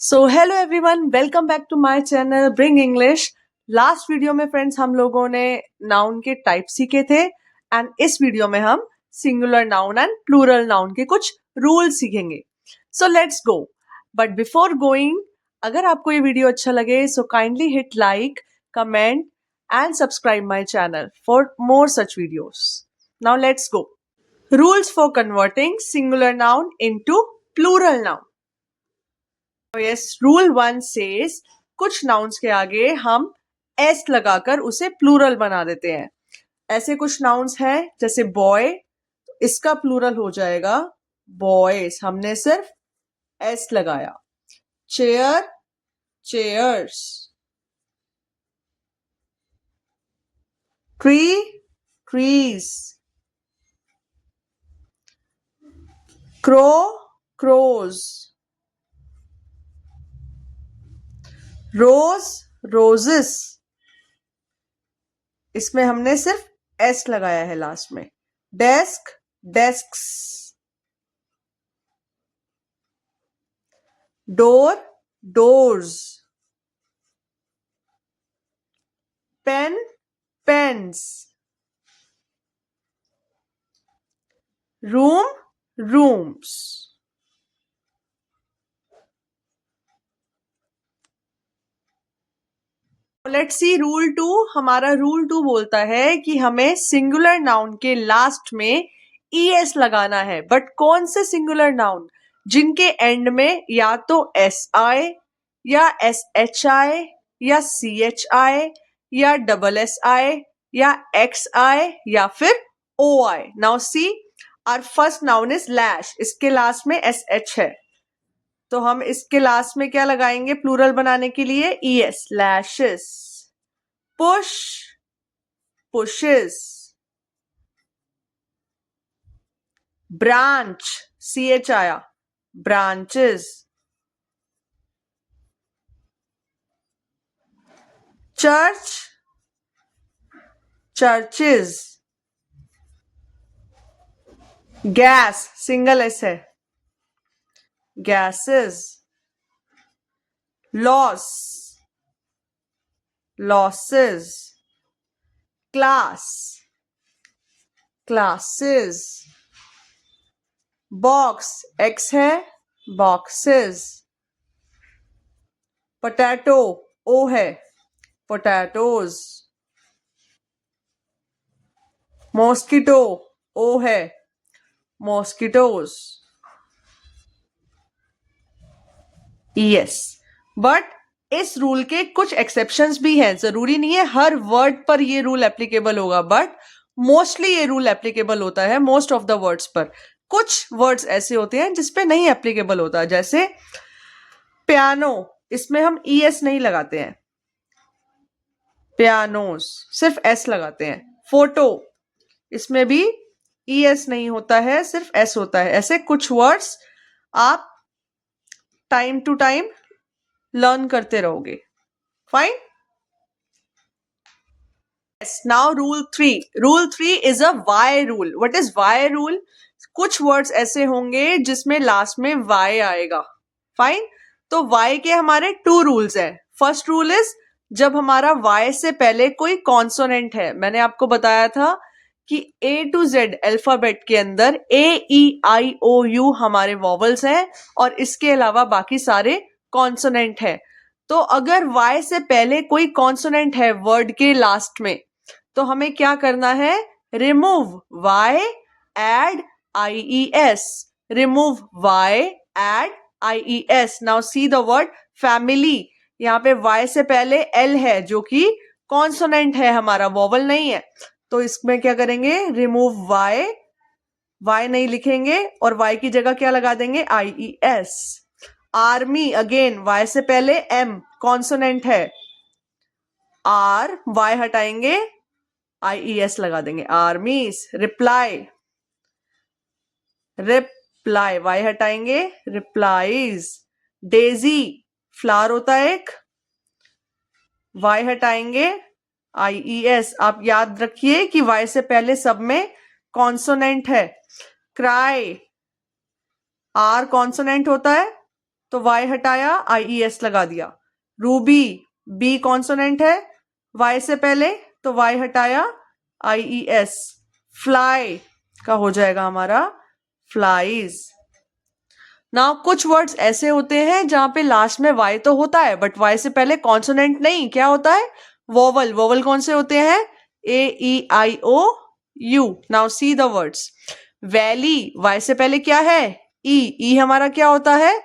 So hello everyone, welcome back to my channel bring English. Last video में friends हम लोगों ने noun के टाइप सीखे थे एंड इस वीडियो में हम singular noun and plural noun के कुछ रूल सीखेंगे। So let's go. But before going, अगर आपको ये वीडियो अच्छा लगे so kindly hit like, comment and subscribe my channel for more such videos. Now let's go. Rules for converting singular noun into plural noun. Yes, rule 1 says कुछ nouns के आगे हम S लगाकर उसे प्लूरल बना देते हैं। ऐसे कुछ नाउन्स हैं जैसे बॉय, इसका प्लूरल हो जाएगा बॉयज, हमने सिर्फ एस लगाया। Chair, chairs. Tree, trees. Crow, crows. Rose, roses. इसमें हमने सिर्फ एस लगाया है लास्ट में। Desk, desks. Door, doors. Pen, pens. Room, rooms. Let's see rule 2। हमारा रूल 2 बोलता है कि हमें सिंगुलर नाउन के लास्ट में ईएस लगाना है। बट कौन से सिंगुलर नाउन? जिनके एंड में या तो एस आए या एस एच आए या सी एच आए या डबल एस आए या एक्स आए या फिर ओ आए। Now see, our first noun is lash, इसके लास्ट में एस एच है, तो हम इसके लास्ट में क्या लगाएंगे प्लूरल बनाने के लिए? ES, lashes. Push, pushes. Branch, C H आया, branches. Church, churches. Gas, single S है, gases. Loss, losses. Class, classes. Box, X है, बॉक्सेस। पोटैटो, ओ है, पोटैटोज। मॉस्किटो, ओ है, मॉस्किटोज। यस, बट इस रूल के कुछ एक्सेप्शंस भी हैं। जरूरी नहीं है हर वर्ड पर ये रूल एप्लीकेबल होगा, बट मोस्टली ये रूल एप्लीकेबल होता है मोस्ट ऑफ द वर्ड्स पर। कुछ वर्ड्स ऐसे होते हैं जिसपे नहीं एप्लीकेबल होता, जैसे पियानो, इसमें हम ईएस नहीं लगाते हैं, पियानोस, सिर्फ एस लगाते हैं। फोटो, इसमें भी ईएस नहीं होता है, सिर्फ एस होता है। ऐसे कुछ वर्ड्स आप टाइम टू टाइम लर्न करते रहोगे। Fine. Yes, now rule 3. Rule 3 is a why rule. What is why rule? कुछ वर्ड्स ऐसे होंगे जिसमें लास्ट में y आएगा। फाइन। तो y के हमारे 2 रूल्स हैं। फर्स्ट रूल इज जब हमारा y से पहले कोई कॉन्सोनेंट है। मैंने आपको बताया था कि A to Z अल्फाबेट के अंदर A-E-I-O-U हमारे वॉवल्स हैं और इसके अलावा बाकी सारे कॉन्सोनेंट है। तो अगर y से पहले कोई कॉन्सोनेंट है वर्ड के लास्ट में, तो हमें क्या करना है? Remove y, add ies, remove y, add ies। Now see the word family, यहाँ पे y से पहले l है जो कि कॉन्सोनेंट है, हमारा वॉवल नहीं है, तो इसमें क्या करेंगे? रिमूव y, y नहीं लिखेंगे और y की जगह क्या लगा देंगे? ies। आर्मी, अगेन y से पहले m कॉन्सोनेंट है, r, y हटाएंगे, IES लगा देंगे, आर्मीज। रिप्लाई, रिप्लाई, वाई हटाएंगे, रिप्लाईज। डेजी, फ्लावर होता है एक, वाई हटाएंगे, IES। आप याद रखिए कि वाई से पहले सब में कॉन्सोनेंट है। क्राई, आर कॉन्सोनेंट होता है, तो y हटाया, IES लगा दिया। रूबी, B कॉन्सोनेंट है, y से पहले, तो y हटाया, IES। फ्लाई का हो जाएगा हमारा फ्लाइज। नाउ कुछ वर्ड्स ऐसे होते हैं जहां पे लास्ट में y तो होता है बट y से पहले कॉन्सोनेंट नहीं, क्या होता है? वोवल। वोवल कौन से होते हैं? A E I O U। Now see the words. Valley, y से पहले क्या है? E। E हमारा क्या होता है?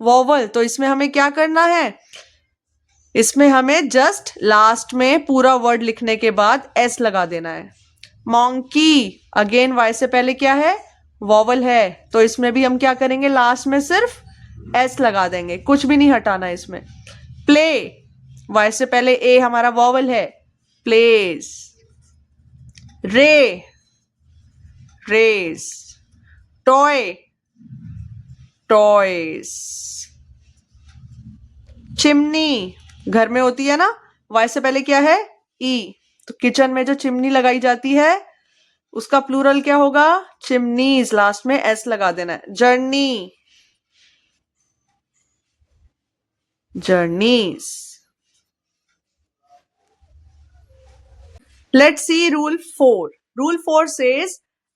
वोवल। तो इसमें हमें क्या करना है? इसमें हमें जस्ट लास्ट में पूरा वर्ड लिखने के बाद s लगा देना है। मॉन्की, अगेन y से पहले क्या है? वॉवल है, तो इसमें भी हम क्या करेंगे? लास्ट में सिर्फ s लगा देंगे, कुछ भी नहीं हटाना इसमें। प्ले, y से पहले a हमारा वॉवल है, प्लेस। रे, रेस। Toy, toys. चिमनी, घर में होती है ना, y से पहले क्या है? E। तो किचन में जो चिमनी लगाई जाती है उसका प्लूरल क्या होगा? चिमनीज। लास्ट में s लगा देना है। Journey, journeys. Let's see rule 4. Rule 4 says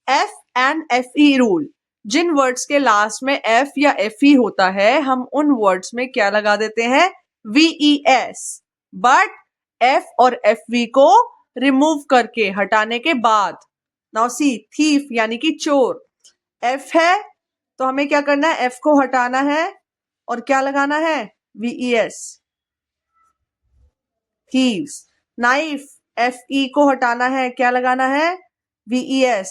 F and FE rule. जिन वर्ड्स के लास्ट में F या FE होता है हम उन वर्ड्स में क्या लगा देते हैं? VES। बट F और FV को रिमूव करके, हटाने के बाद। नाउ सी, थीफ यानी कि चोर, F है तो हमें क्या करना है? F को हटाना है और क्या लगाना है? VES, thieves. नाइफ, FE को हटाना है, क्या लगाना है? VES,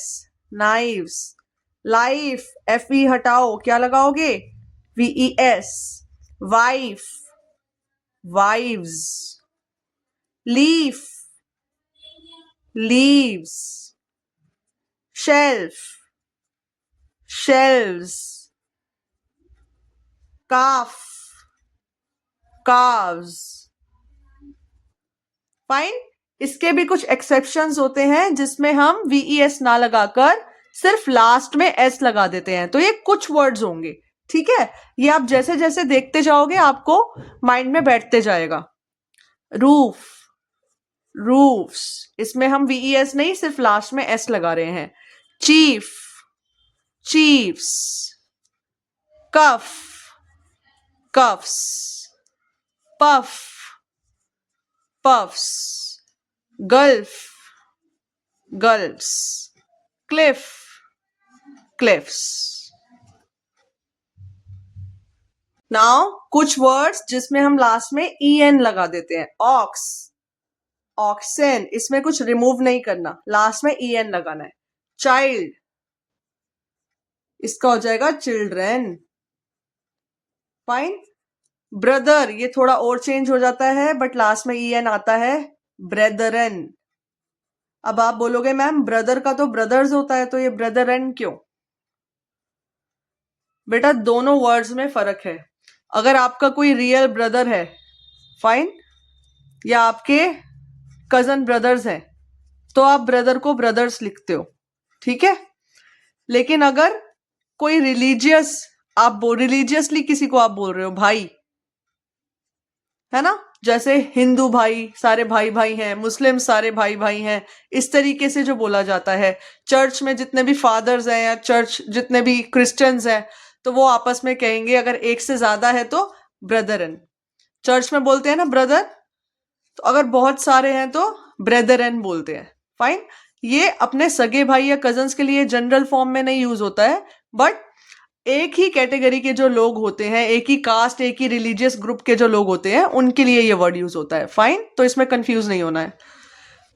knives. लाइफ, FE हटाओ, क्या लगाओगे? VES, wife, wives. Leaf, leaves. Shelf, shelves. Calf, calves। Fine. इसके भी कुछ एक्सेप्शंस होते हैं जिसमें हम VES ना लगाकर सिर्फ लास्ट में S लगा देते हैं, तो ये कुछ वर्ड्स होंगे, ठीक है? ये आप जैसे जैसे देखते जाओगे आपको माइंड में बैठते जाएगा। रूफ, रूफ्स, इसमें हम VES नहीं सिर्फ लास्ट में S लगा रहे हैं। Chief, chiefs. Cuff, cuffs. Puff, puffs। Gulf, gulfs। Cliff, cliffs। Now कुछ वर्ड्स जिसमें हम लास्ट में en लगा देते हैं। ऑक्स, ऑक्सेन, इसमें कुछ रिमूव नहीं करना, लास्ट में en लगाना है। चाइल्ड, इसका हो जाएगा चिल्ड्रेन। फाइन। ब्रदर, ये थोड़ा और चेंज हो जाता है बट लास्ट में en आता है, ब्रेदरन। अब आप बोलोगे मैम ब्रदर का तो ब्रदर्स होता है, तो ये ब्रदरन क्यों? बेटा दोनों वर्ड्स में फर्क है। अगर आपका कोई रियल ब्रदर है, फाइन, या आपके कजन ब्रदर्स हैं, तो आप ब्रदर को ब्रदर्स लिखते हो, ठीक है? लेकिन अगर कोई रिलीजियस, रिलीजियसली किसी को आप बोल रहे हो भाई, है ना, जैसे हिंदू भाई सारे भाई भाई हैं, मुस्लिम सारे भाई भाई हैं, इस तरीके से जो बोला जाता है। चर्च में जितने भी फादर्स हैं या चर्च जितने भी क्रिश्चियंस हैं, तो वो आपस में कहेंगे, अगर एक से ज्यादा है तो ब्रदरन। चर्च में बोलते हैं ना ब्रदर, तो अगर बहुत सारे हैं तो ब्रेदरन बोलते हैं। फाइन। ये अपने सगे भाई या कजन्स के लिए जनरल फॉर्म में नहीं यूज होता है, बट एक ही कैटेगरी के जो लोग होते हैं, एक ही कास्ट, एक ही रिलीजियस ग्रुप के जो लोग होते हैं, उनके लिए ये वर्ड यूज होता है। फाइन, तो इसमें कंफ्यूज नहीं होना है।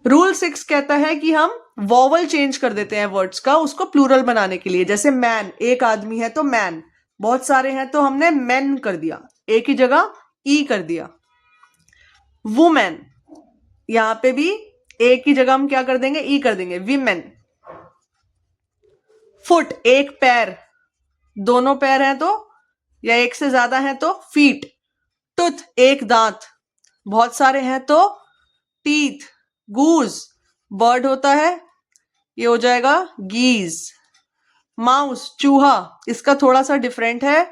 रूल 6 कहता है कि हम वॉवल चेंज कर देते हैं वर्ड्स का, उसको प्लूरल बनाने के लिए। जैसे मैन, एक आदमी है तो मैन, बहुत सारे हैं तो हमने मेन कर दिया, एक ही जगह ई कर दिया। वुमेन, यहां पे भी एक ही जगह हम क्या कर देंगे? ई कर देंगे, वीमेन। फुट, एक पैर, दोनों पैर हैं तो, या एक से ज्यादा हैं तो फीट। टूथ, एक दांत, बहुत सारे हैं तो टीथ। गूज, बर्ड होता है, ये हो जाएगा गीज। माउस, चूहा, इसका थोड़ा सा डिफरेंट है,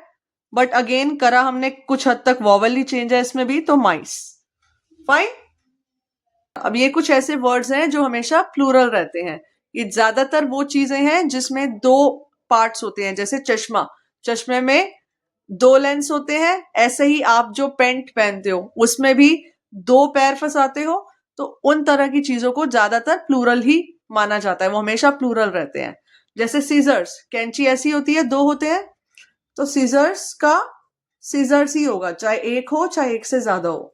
बट अगेन करा हमने कुछ हद तक वॉवल ही चेंज है इसमें भी, तो माइस। फाइन। अब ये कुछ ऐसे वर्ड्स हैं जो हमेशा प्लूरल रहते हैं। ये ज्यादातर वो चीजें हैं जिसमें दो पार्ट्स होते हैं, जैसे चश्मा, चश्मे में दो लेंस होते हैं। ऐसे ही आप जो पेंट पहनते हो उसमें भी दो पैर फंसाते हो, तो उन तरह की चीजों को ज्यादातर प्लूरल ही माना जाता है, वो हमेशा प्लूरल रहते हैं। जैसे सीजर्स, कैंची ऐसी होती है, दो होते हैं, तो सीजर्स का सीजर्स ही होगा, चाहे एक हो चाहे एक से ज्यादा हो।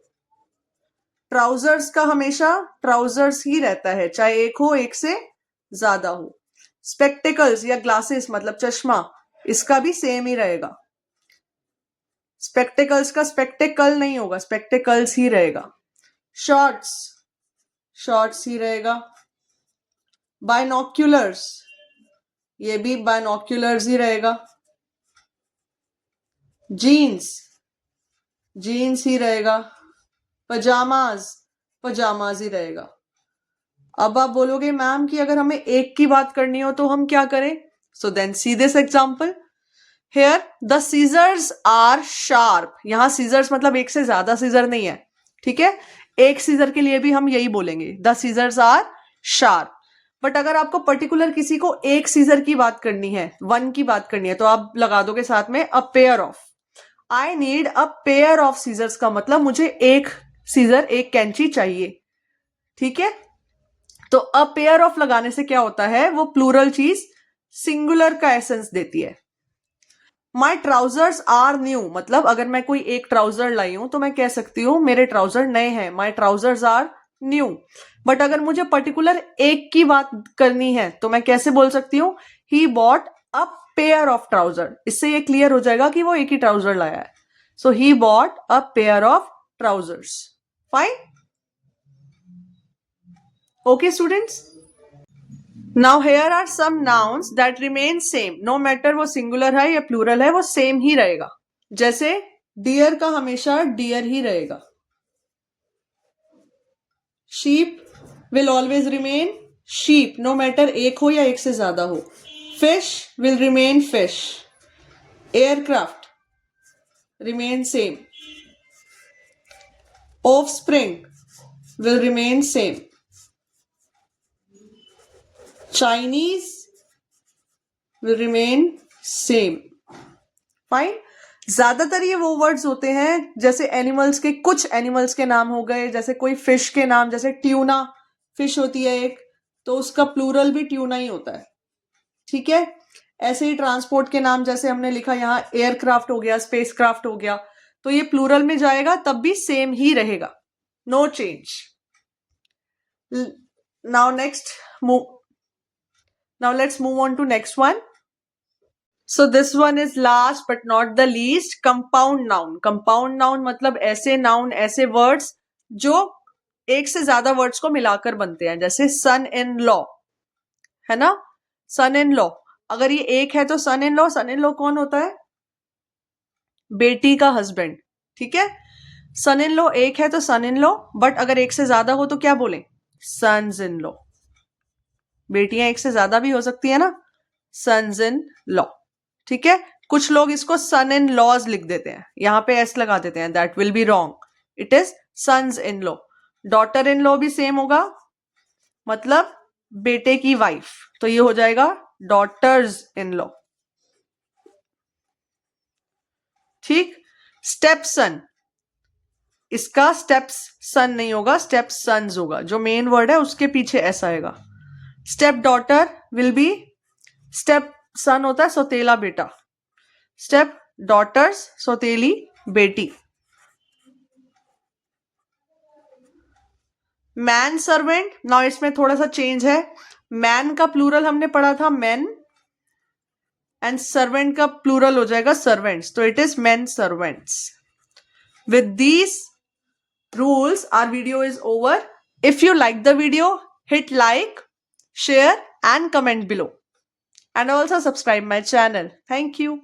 ट्राउजर्स का हमेशा ट्राउजर्स ही रहता है, चाहे एक हो एक से ज्यादा हो। स्पेक्टिकल्स या ग्लासेस मतलब चश्मा, इसका भी सेम ही रहेगा। स्पेक्टिकल्स का स्पेक्टिकल नहीं होगा, स्पेक्टिकल्स ही रहेगा। शॉर्ट्स, शॉर्ट्स ही रहेगा। बायनॉक्यूलर्स, ये भी बायनॉक्यूलर्स ही रहेगा। जीन्स, जीन्स ही रहेगा। पजामाज, पजामाज ही रहेगा। अब आप बोलोगे मैम कि अगर हमें एक की बात करनी हो तो हम क्या करें? So then see this example. Here the scissors are sharp. यहां सीजर्स मतलब एक से ज्यादा सीजर नहीं है, ठीक है? एक सीजर के लिए भी हम यही बोलेंगे, the scissors are sharp. But अगर आपको पर्टिकुलर किसी को एक सीजर की बात करनी है, वन की बात करनी है, तो आप लगा दोगे साथ में a pair of. I need a pair of scissors का मतलब मुझे एक सीजर, एक कैंची चाहिए, ठीक है? तो अ पेयर ऑफ लगाने से क्या होता है, वो प्लूरल चीज सिंगुलर का एसेंस देती है। माई ट्राउजर्स आर न्यू मतलब अगर मैं कोई एक ट्राउजर लाई हूं तो मैं कह सकती हूं मेरे ट्राउजर नए हैं, माई ट्राउजर्स आर न्यू। बट अगर मुझे पर्टिकुलर एक की बात करनी है तो मैं कैसे बोल सकती हूँ, ही bought a pair of trouser. इससे ये क्लियर हो जाएगा कि वो एक ही ट्राउजर लाया है। So he bought a pair of trousers. Fine. Okay students, now here are some nouns that remain same, no matter वो सिंगुलर है या प्लूरल है, वो सेम ही रहेगा। जैसे डियर का हमेशा डियर ही रहेगा। Sheep will always remain sheep, no matter एक हो या एक से ज्यादा हो। Fish will remain fish. Aircraft remain same. Offspring will remain same. Chinese will remain same. Fine. ज्यादातर ये वो वर्ड्स होते हैं जैसे एनिमल्स के, कुछ एनिमल्स के नाम हो गए, जैसे कोई फिश के नाम, जैसे ट्यूना फिश होती है एक, तो उसका प्लूरल भी ट्यूना ही होता है, ठीक है? ऐसे ही ट्रांसपोर्ट के नाम, जैसे हमने लिखा यहाँ एयरक्राफ्ट हो गया, स्पेसक्राफ्ट हो गया, तो ये प्लूरल में जाएगा तब भी सेम ही रहेगा, no change. Now next Now let's move on to next one. So this one is last but not the least, compound noun. Compound noun मतलब ऐसे noun, ऐसे words जो एक से ज्यादा words को मिलाकर बनते हैं, जैसे son in law है ना, son in law। अगर ये एक है तो son in law, son in law कौन होता है? बेटी का हस्बैंड, ठीक है? son in law एक है तो son in law, बट अगर एक से ज्यादा हो तो क्या बोले? sons in law। बेटियां एक से ज्यादा भी हो सकती है ना, सन्स इन लॉ, ठीक है? कुछ लोग इसको सन इन लॉज लिख देते हैं, यहां पे एस लगा देते हैं, that will be wrong, it is sons in law. Daughter in law भी सेम होगा, मतलब बेटे की वाइफ, तो ये हो जाएगा डॉटर्स इन लॉ, ठीक? स्टेप सन, इसका स्टेप्स सन नहीं होगा, स्टेप सन्स होगा, जो मेन वर्ड है उसके पीछे एस आएगा। Step daughter will be, step सन होता है सौतेला बेटा, स्टेप डॉटर्स सौतेली बेटी। मैन सर्वेंट, नाउ इसमें थोड़ा सा चेंज है, मैन का प्लूरल हमने पढ़ा था मैन, एंड सर्वेंट का प्लूरल हो जाएगा सर्वेंट्स, तो it is man servants. With these rules our video is over. If you like the video, hit like, share and comment below, and also subscribe my channel. Thank you.